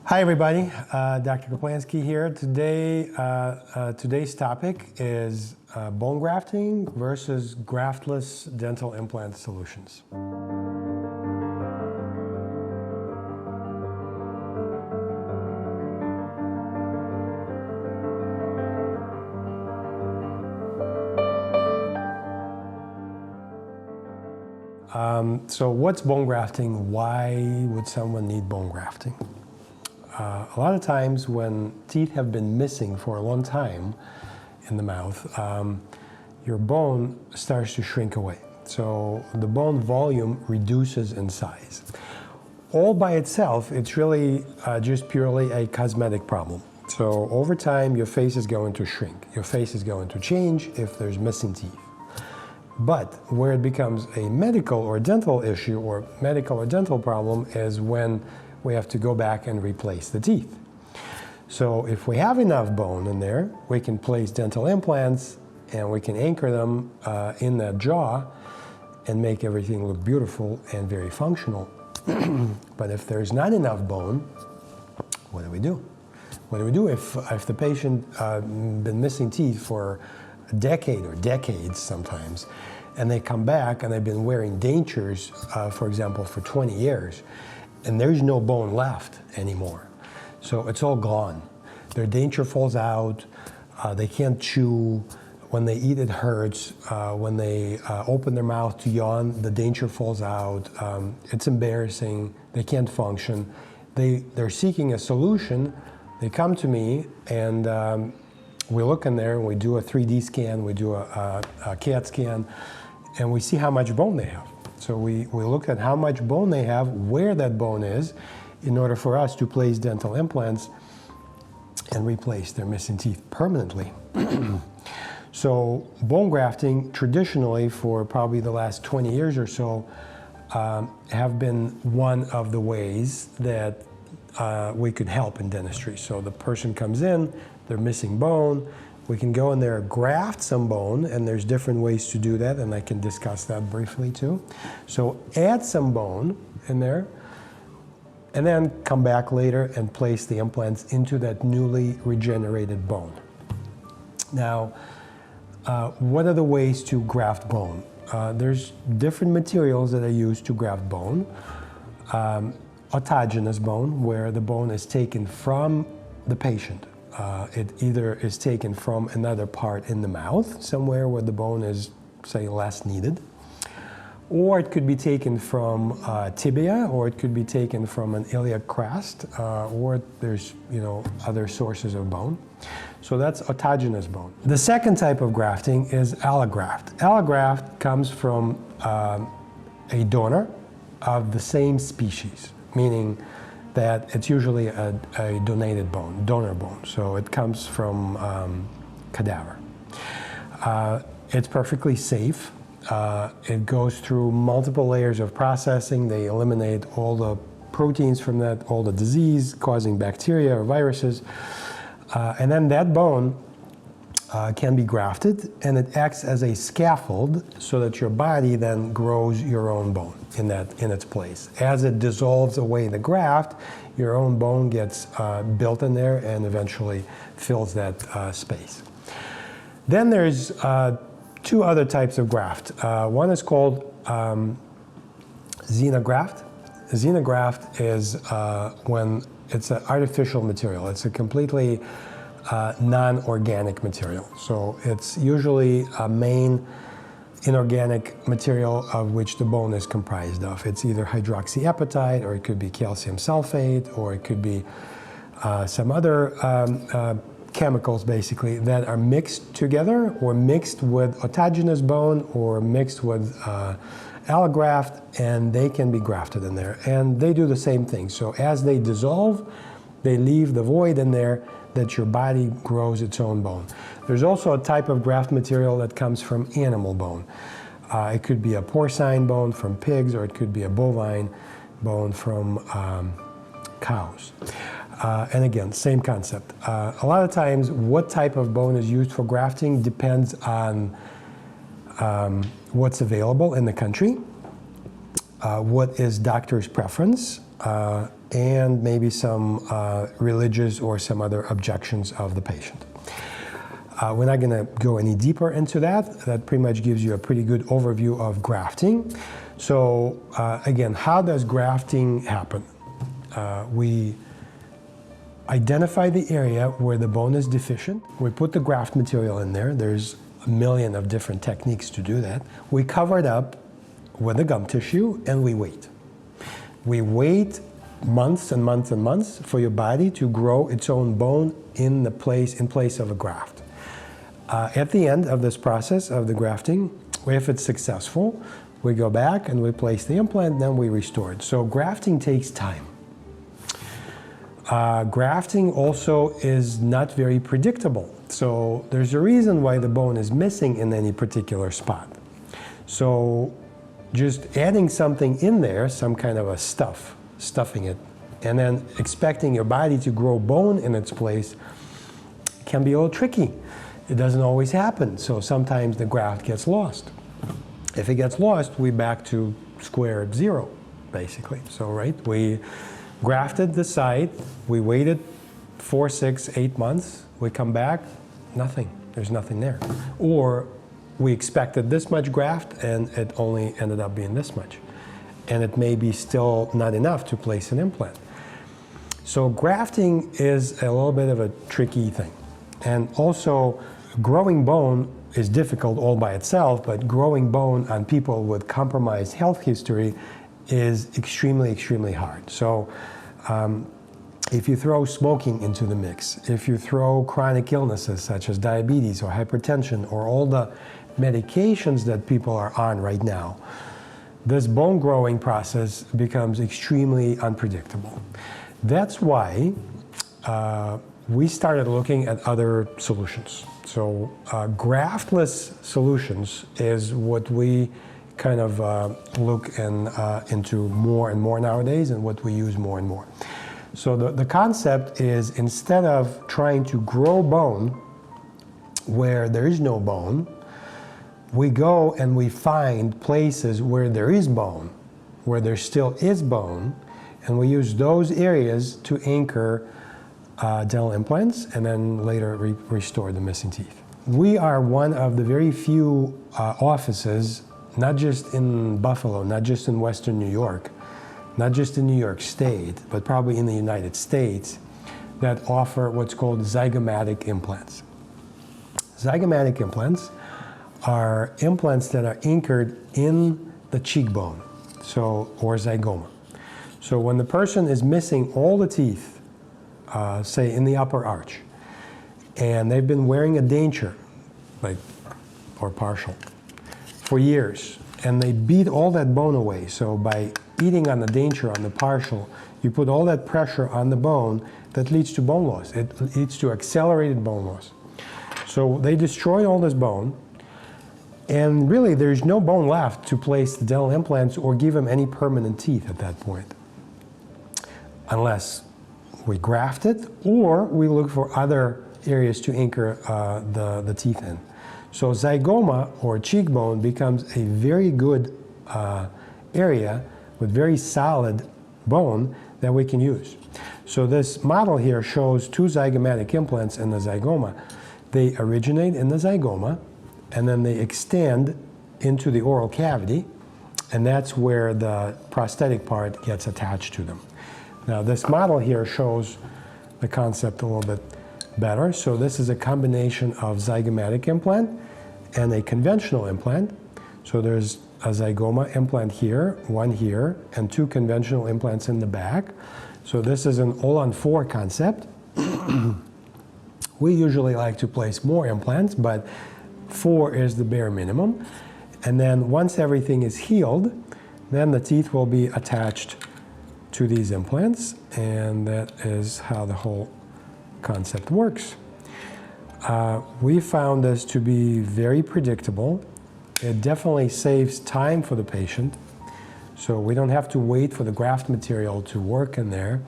Hi everybody, Dr. Kaplansky here. Today's topic is bone grafting versus graftless dental implant solutions. So what's bone grafting? Why would someone need bone grafting? A lot of times when teeth have been missing for a long time in the mouth, your bone starts to shrink away. So the bone volume reduces in size. All by itself, it's really just purely a cosmetic problem. So over time, your face is going to shrink. Your face is going to change if there's missing teeth. But where it becomes a medical or dental issue or medical or dental problem is when we have to go back and replace the teeth. So if we have enough bone in there, we can place dental implants and we can anchor them in the jaw and make everything look beautiful and very functional. But if there's not enough bone, what do we do? What do we do if the patient been missing teeth for a decade or decades sometimes, and they come back and they've been wearing dentures, for example, for 20 years, and there's no bone left anymore. So it's all gone. Their denture falls out, they can't chew, when they eat it hurts, when they open their mouth to yawn, the denture falls out, it's embarrassing, they can't function. They're seeking a solution, they come to me and we look in there and we do a 3D scan, we do a CAT scan, and we see how much bone they have. So we look at how much bone they have, where that bone is, in order for us to place dental implants and replace their missing teeth permanently. So bone grafting, traditionally for probably the last 20 years or so, have been one of the ways that we could help in dentistry. So the person comes in, they're missing bone, we can go in there, graft some bone, and there's different ways to do that, and I can discuss that briefly too. So add some bone in there, and then come back later and place the implants into that newly regenerated bone. Now, what are the ways to graft bone? There's different materials that are used to graft bone. Autogenous bone, where the bone is taken from the patient. It either is taken from another part in the mouth, somewhere where the bone is, say, less needed, or it could be taken from tibia, or it could be taken from an iliac crest, or there's, other sources of bone. So that's autogenous bone. The second type of grafting is allograft. Allograft comes from a donor of the same species, meaning that it's usually a donated bone, donor bone. So it comes from cadaver. It's perfectly safe. It goes through multiple layers of processing. They eliminate all the proteins from that, all the disease-causing bacteria or viruses. And then that bone can be grafted, and it acts as a scaffold so that your body then grows your own bone in its place. As it dissolves away the graft, your own bone gets built in there and eventually fills that space. Then there's two other types of graft. One is called Xena graft. Xena graft is when it's an artificial material. It's a completely non-organic material. So it's usually a main inorganic material of which the bone is comprised of. It's either hydroxyapatite, or it could be calcium sulfate, or it could be some other chemicals basically that are mixed together, or mixed with autogenous bone, or mixed with allograft, and they can be grafted in there. And they do the same thing. So as they dissolve, they leave the void in there that your body grows its own bone. There's also a type of graft material that comes from animal bone. It could be a porcine bone from pigs, or it could be a bovine bone from cows. And again, same concept. A lot of times, what type of bone is used for grafting depends on what's available in the country, what is doctor's preference, and maybe some religious or some other objections of the patient. We're not going to go any deeper into that. That pretty much gives you a pretty good overview of grafting. So again, how does grafting happen? We identify the area where the bone is deficient. We put the graft material in there. There's a million of different techniques to do that. We cover it up with the gum tissue and we wait. We wait months and months and months for your body to grow its own bone in place of a graft. At the end of this process of the grafting, if it's successful, we go back and we place the implant, then we restore it. So grafting takes time. Grafting also is not very predictable. So there's a reason why the bone is missing in any particular spot. So just adding something in there, some kind of a stuffing it, and then expecting your body to grow bone in its place can be a little tricky. It doesn't always happen, so sometimes the graft gets lost. If it gets lost, we're back to square zero, basically. So, right, we grafted the site, we waited 4, 6, 8 months, we come back, nothing, there's nothing there. Or we expected this much graft and it only ended up being this much. And it may be still not enough to place an implant. So grafting is a little bit of a tricky thing. And also, growing bone is difficult all by itself, but growing bone on people with compromised health history is extremely, extremely hard. So if you throw smoking into the mix, if you throw chronic illnesses such as diabetes or hypertension or all the medications that people are on right now, this bone growing process becomes extremely unpredictable. That's why we started looking at other solutions. So graft-less solutions is what we kind of look into more and more nowadays, and what we use more and more. So the concept is, instead of trying to grow bone where there is no bone, we go and we find places where there is bone, where there still is bone, and we use those areas to anchor dental implants and then later restore the missing teeth. We are one of the very few offices, not just in Buffalo, not just in Western New York, not just in New York State, but probably in the United States, that offer what's called zygomatic implants. Zygomatic implants are implants that are anchored in the cheekbone, or zygoma. So when the person is missing all the teeth, say in the upper arch, and they've been wearing a denture, or partial, for years, and they beat all that bone away. So by eating on the denture, on the partial, you put all that pressure on the bone that leads to bone loss. It leads to accelerated bone loss. So they destroy all this bone, and really there's no bone left to place the dental implants or give them any permanent teeth at that point, unless we graft it or we look for other areas to anchor the teeth in. So zygoma, or cheekbone, becomes a very good area with very solid bone that we can use. So this model here shows 2 zygomatic implants in the zygoma. They originate in the zygoma, and then they extend into the oral cavity, and that's where the prosthetic part gets attached to them. Now this model here shows the concept a little bit better. So this is a combination of zygomatic implant and a conventional implant. So there's a zygoma implant here, one here, and 2 conventional implants in the back. So this is an all-on-4 concept. We usually like to place more implants, but 4 is the bare minimum. And then once everything is healed, then the teeth will be attached to these implants, and that is how the whole concept works. We found this to be very predictable. It definitely saves time for the patient, so we don't have to wait for the graft material to work in there.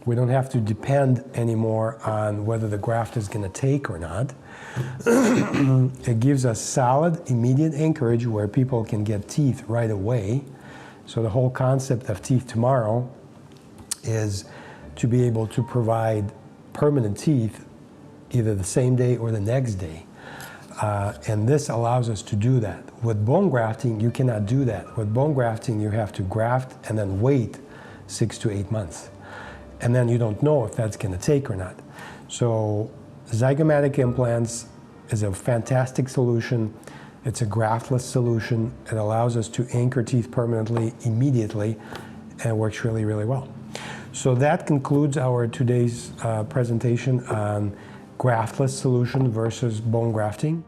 We don't have to depend anymore on whether the graft is going to take or not. It gives us solid, immediate anchorage where people can get teeth right away. So the whole concept of teeth tomorrow is to be able to provide permanent teeth either the same day or the next day. And this allows us to do that. With bone grafting, you cannot do that. With bone grafting, you have to graft and then wait 6 to 8 months. And then you don't know if that's going to take or not. So zygomatic implants is a fantastic solution. It's a graftless solution. It allows us to anchor teeth permanently, immediately, and it works really, really well. So that concludes our today's presentation on graftless solution versus bone grafting.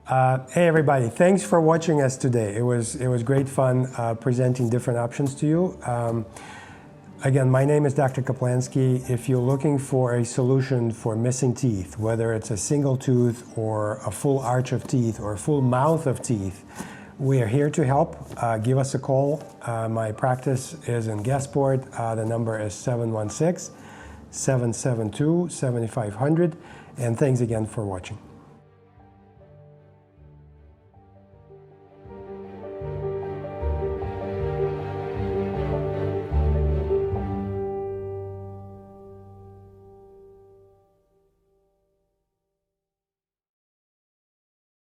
Hey everybody, thanks for watching us today. It was great fun presenting different options to you. Again, my name is Dr. Kaplansky. If you're looking for a solution for missing teeth, whether it's a single tooth or a full arch of teeth or a full mouth of teeth, we are here to help. Give us a call. My practice is in Gasport. The number is 716-772-7500. And thanks again for watching.